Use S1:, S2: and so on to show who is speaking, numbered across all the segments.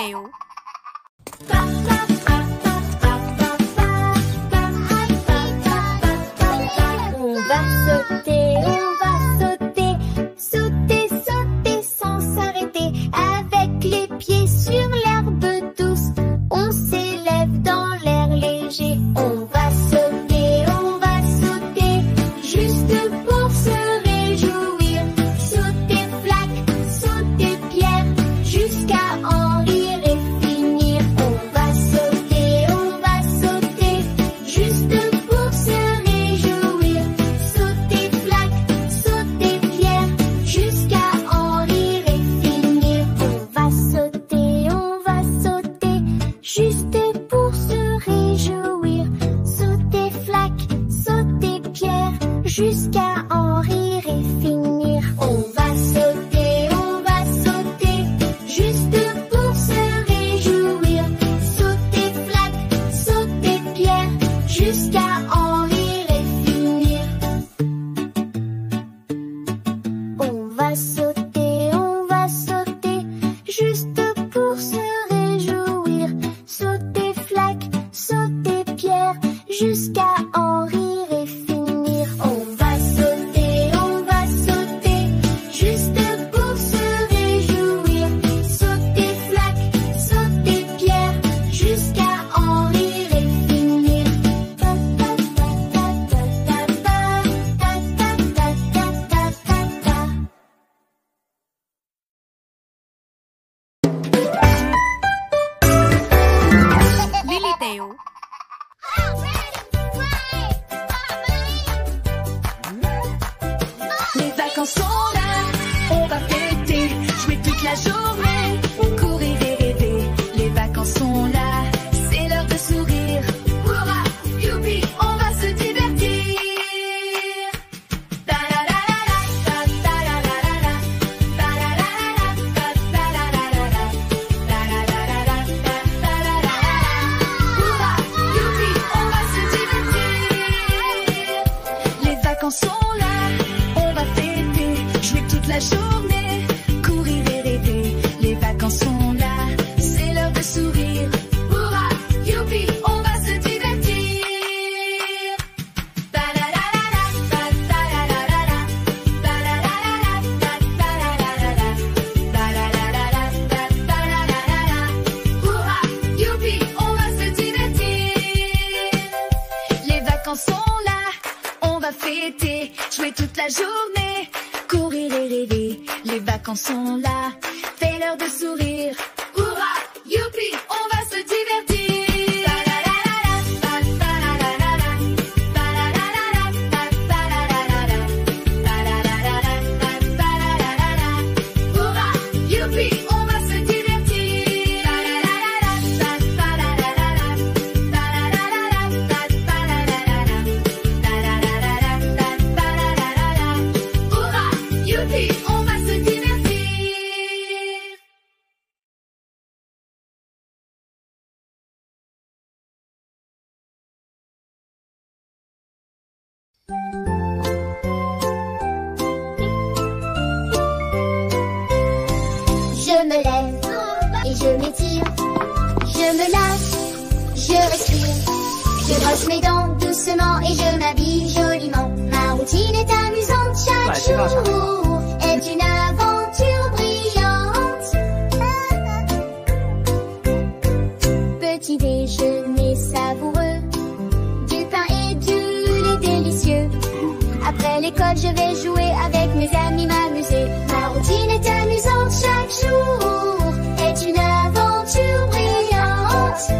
S1: météo.
S2: On va sauter, sauter, sauter sans s'arrêter. Avec les pieds sur l'herbe douce, on s'élève dans l'air léger. On va sauter, juste pour se réjouir. Sauter flaque, sauter pierre, jusqu'à en rire et finir. On va sauter, juste pour se réjouir. Sauter flaque, sauter pierre, jusqu'à en rire et finir. On va sauter, juste pour se réjouir. Sauter flaque, sauter pierre, jusqu'à en rire et finir. On va sauter, juste pour se réjouir. Sauter flaque, sauter pierre, jusqu'à en rire et finir. On va sauter, juste pour se réjouir. Sauter flaque, sauter pierre, jusqu'à en rire et finir. On va sauter, juste pour se réjouir. Sauter flaque, sauter pierre, jusqu'à en rire et finir.
S1: Lily Théo.
S3: Les vacances sont là, on va fêter, jouer toute la journée, courir et rêver. Les vacances sont là, c'est l'heure de sourire. Hurrah, youpi, on va se divertir. Ta-la-la-la-la, ta-ta-la-la-la-la, ta-la-la-la-la, ta-ta-la-la-la-la, ta-la-la-la-la, ta-ta-la-la-la. Hurrah, youpi, on va se divertir. Les vacances sont là, on va fêter, jouer toute la journée, courir et rêver. Les vacances sont là, c'est l'heure de sourire. Hurrah, youpi, on va se divertir. Ta-la-la-la-la, ta-ta-la-la-la-la, ta-la-la-la-la, ta-ta-la-la-la-la, ta-la-la-la-la, ta-ta-la-la-la-la. Hurrah, youpi, on va se divertir. Les vacances sont là, on va fêter, jouer toute la journée, courir et rêver. Les vacances sont là, c'est l'heure de sourire. Hurrah, youpi, on va se divertir. Ta-la-la-la-la, ta-ta-la-la-la-la, ta-la-la-la-la, ta-ta-la-la-la-la, ta-la-la-la-la, ta-ta-la-la-la-la. Hurrah, youpi, on va se divertir. Ta-la-la-la-la, ta-ta-la-la-la-la, ta-la-la-la-la, ta-ta-la-la-la-la, ta-la-la-la-la, ta-ta-la-la-la-la. Hurrah, youpi, on va se divertir.
S2: Je me lève et je m'étire. Je me lave, je respire. Je brosse mes dents doucement et je m'habille joliment. Ma routine est amusante, chaque jour est une aventure brillante. Petit déjeuner savoureux, du pain et du lait délicieux. Après l'école, je vais jouer avec mes amis, m'amuser. Ma routine est amusante, chaque jour est une aventure brillante.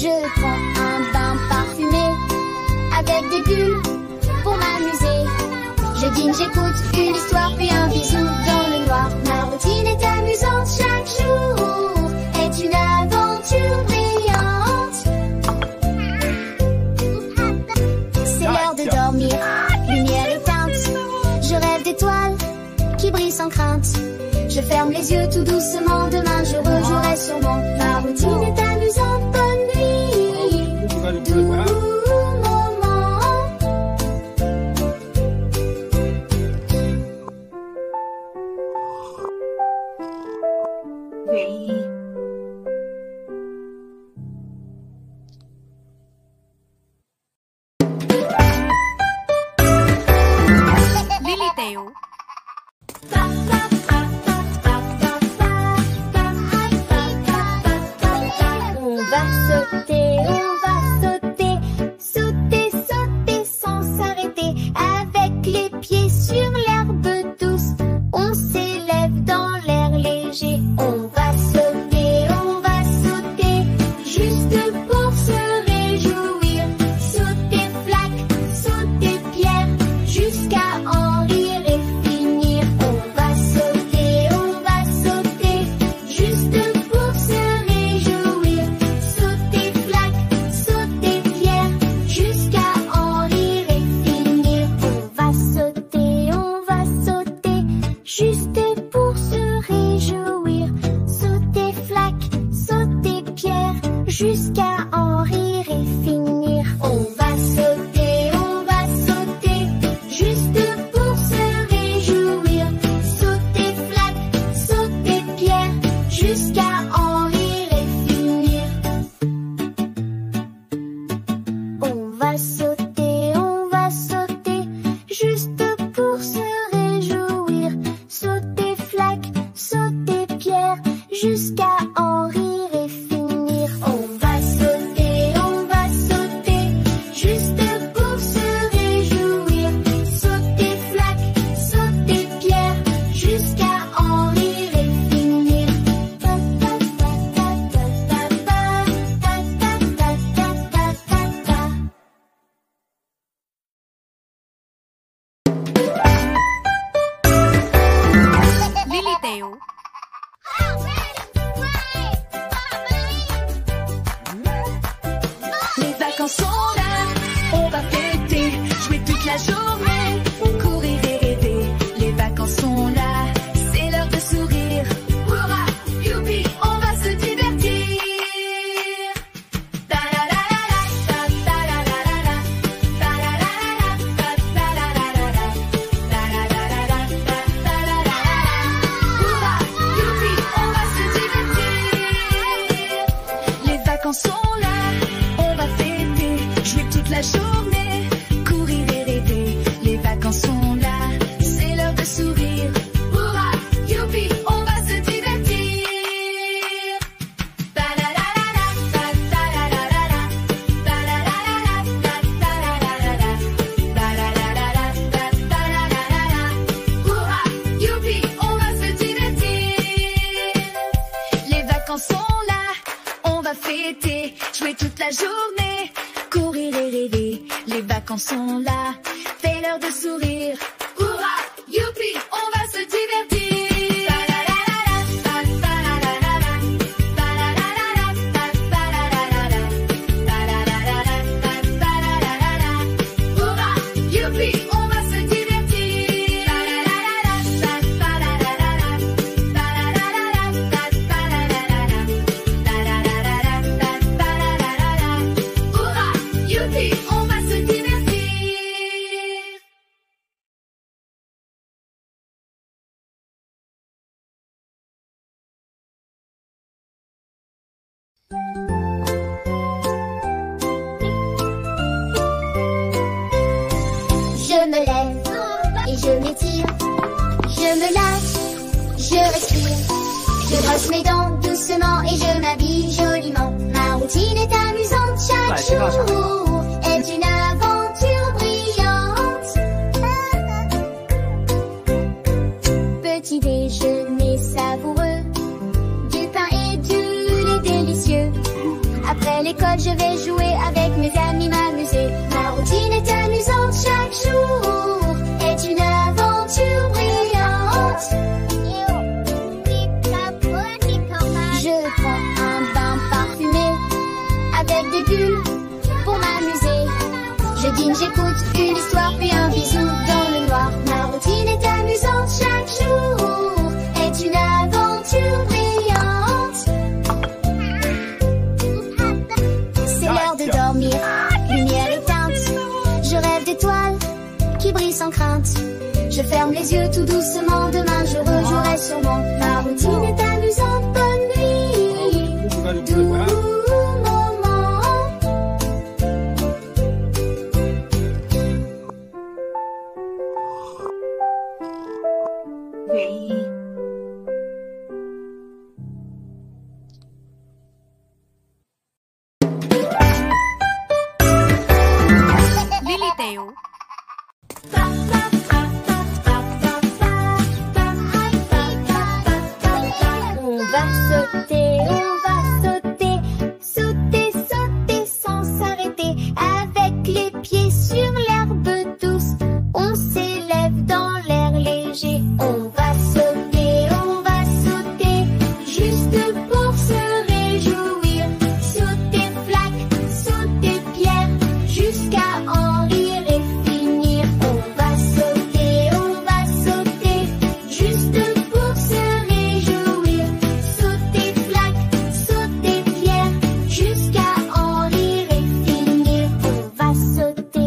S2: Je prends un bain parfumé avec des bulles pour m'amuser. Je dîne, j'écoute une histoire, puis un bisou dans le noir. Ma routine est amusante, chaque jour est une aventure brillante. C'est l'heure de dormir, lumière éteinte. Je rêve d'étoiles qui brillent sans crainte. Je ferme les yeux tout doucement, demain je rejouerai sûrement. Ma routine est amusante, bonne nuit, doux moment.
S1: Théo.
S2: On va sauter, sauter, sauter sans s'arrêter. Avec les pieds sur l'herbe douce, on s'élève dans l'air léger. On va sauter, juste pour se réjouir. Sauter flaque, sauter pierre, jusqu'à en rire et finir. On va sauter, juste pour se réjouir. Sauter flaque, sauter pierre, jusqu'à en rire et finir. On va sauter, juste pour se réjouir. Sauter flaque, sauter pierre, jusqu'à en rire et finir. On va sauter, juste pour se réjouir. Sauter flaque, sauter pierre, jusqu'à en rire et finir. On va sauter, juste pour se réjouir. Sauter flaque, sauter pierre, jusqu'à en rire et finir. On va sauter, juste pour se réjouir. Sauter flaque, sauter pierre, jusqu'à en rire et finir.
S1: Lily Théo.
S3: Les vacances sont là, on va fêter, jouer toute la journée, courir et rêver. Les vacances sont là, c'est l'heure de sourire. Hurrah, youpi, on va se divertir. Ta-la-la-la-la, ta-ta-la-la-la-la, ta-la-la-la-la, ta-ta-la-la-la-la, ta-la-la-la-la, ta-ta-la-la-la. Hurrah, youpi, on va se divertir. Les vacances sont là, on va fêter, jouer toute la journée, courir et rêver. Les vacances sont là, c'est l'heure de sourire. Hurrah, youpi, on va se divertir. Ta-la-la-la-la, ta-ta-la-la-la-la, ta-la-la-la-la, ta-ta-la-la-la-la, ta-la-la-la-la, ta-ta-la-la-la-la. Hurrah, youpi, on va se divertir. Les vacances sont là, on va fêter, jouer toute la journée, courir et rêver. Les vacances sont là, c'est l'heure de sourire. Hurrah, youpi, on va se divertir. Ta-la-la-la-la, ta-ta-la-la-la-la, ta-la-la-la-la, ta-ta-la-la-la-la, ta-la-la-la-la, ta-ta-la-la-la-la. Hurrah, youpi, on va se divertir. Ta-la-la-la-la, ta-ta-la-la-la-la, ta-la-la-la-la, ta-ta-la-la-la-la, ta-la-la-la-la, ta-ta-la-la-la-la. Hurrah, youpi, on va se divertir.
S2: Je me lève et je m'étire. Je me lâche, je respire. Je brosse mes dents doucement et je m'habille joliment. Ma routine est amusante, chaque jour est une aventure brillante. Petit déjeuner savoureux, du pain et du lait délicieux. Après l'école, je vais jouer avec mes amis, m'amuser. Ma routine est amusante, chaque jour est une aventure brillante. Je prends un bain parfumé avec des bulles pour m'amuser. Je dîne, j'écoute une histoire, puis un bisou dans le noir. Ma routine est amusante, chaque jour est une aventure brillante. C'est l'heure de dormir, lumière éteinte. Je rêve d'étoiles qui brillent sans crainte. Je ferme les yeux tout doucement, demain je rejouerai sûrement. Ma routine est amusante, bonne nuit, doux moment.
S3: oui.
S1: Lily Teo.
S2: On va sauter, sauter, sauter sans s'arrêter. Avec les pieds sur l'herbe douce, on s'élève dans l'air léger. On va sauter, juste pour se réjouir. Sauter flaque, sauter pierre, jusqu'à en rire et finir. On va sauter, juste pour se réjouir. Sauter flaque, sauter pierre, jusqu'à en rire et finir. On va sauter,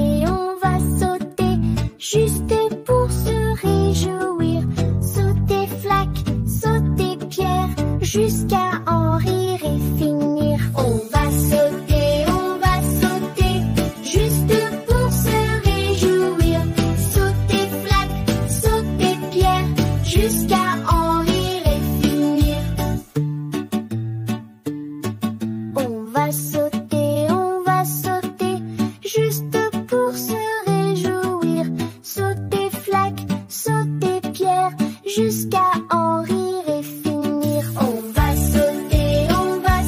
S2: juste pour se réjouir. Sauter flaque, sauter pierre, jusqu'à en rire et finir. On va sauter, juste pour se réjouir. Sauter flaque, sauter pierre, jusqu'à en rire et finir. On va sauter, juste pour se réjouir. Sauter flaque, sauter pierre, jusqu'à en rire et finir. On va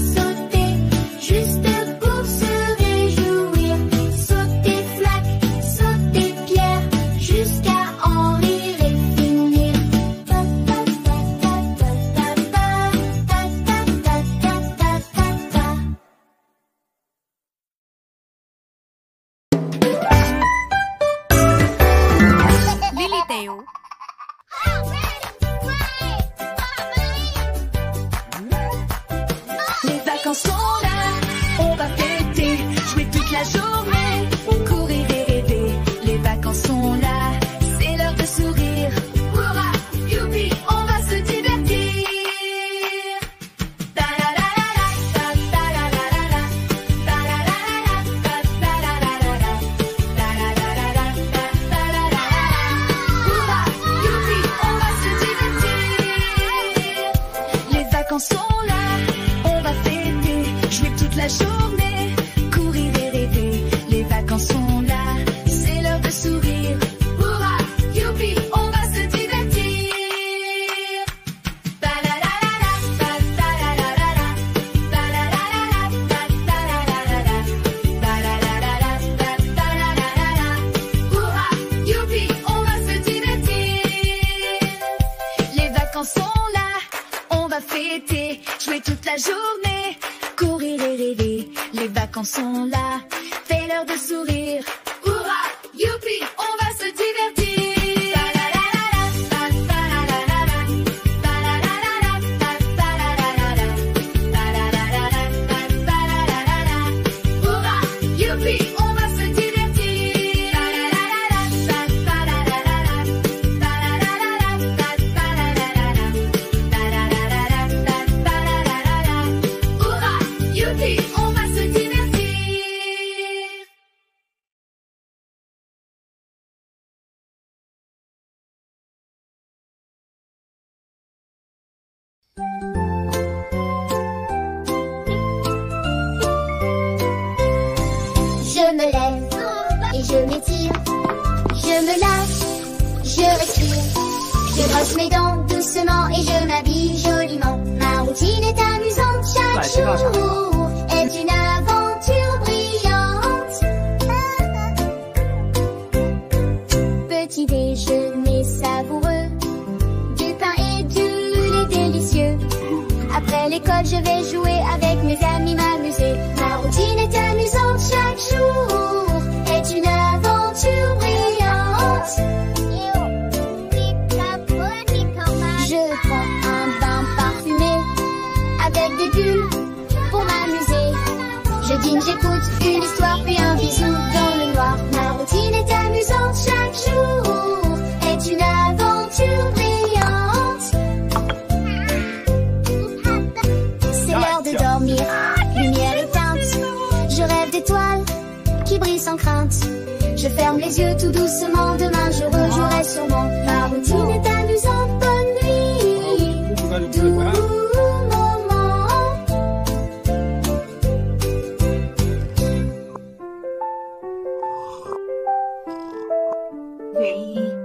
S2: sauter, juste pour se réjouir. Sauter flaque, sauter pierre, jusqu'à en rire et finir.
S1: Lily Teo.
S3: Les vacances sont là, on va fêter, jouer toute la journée, courir et rêver. Les vacances sont là, c'est l'heure de sourire. Hurrah, youpi, on va se divertir. Ta-la-la-la-la, ta-ta-la-la-la-la, ta-la-la-la-la, ta-ta-la-la-la-la, ta-la-la-la-la, ta-ta-la-la-la. Hurrah, youpi, on va se divertir. Les vacances sont là, on va fêter, jouer toute la journée, courir et rêver. Les vacances sont là, c'est l'heure de sourire. Hurrah, youpi, on va se divertir. Ta-la-la-la-la, ta-ta-la-la-la-la, ta-la-la-la-la, ta-ta-la-la-la-la, ta-la-la-la-la, ta-ta-la-la-la-la. Hurrah, youpi, on va se divertir. Les vacances sont là, on va fêter, jouer toute la journée, courir et rêver. Les vacances sont là, c'est l'heure de sourire. Hurrah, youpi, on va se divertir. Ta-la-la-la-la, ta-ta-la-la-la-la, ta-la-la-la-la, ta-ta-la-la-la-la, ta-la-la-la-la, ta-ta-la-la-la-la. Hurrah, youpi, on va se divertir. Ta-la-la-la-la, ta-ta-la-la-la-la, ta-la-la-la-la, ta-ta-la-la-la-la, ta-la-la-la-la, ta-ta-la-la-la-la. Hurrah, youpi, on va se divertir.
S2: Je me lève et je m'étire. Je me lâche, je respire. Je brosse mes dents doucement et je m'habille joliment. Ma routine est amusante, chaque jour est une aventure brillante. Petit déjeuner savoureux, du pain et du lait délicieux. Après l'école, je vais jouer avec mes amis, m'amuser. Ma routine est amusante, chaque jour est une aventure brillante. Je prends un bain parfumé avec des bulles pour m'amuser. Je dîne, j'écoute une histoire, puis un bisou dans le noir. Ma routine est amusante, chaque jour est une aventure brillante. C'est l'heure de dormir, lumière éteinte. Je rêve d'étoiles qui brillent sans crainte. Je ferme les yeux tout doucement, demain je rejouerai sûrement. Ma routine est amusante, bonne nuit.
S4: Oui.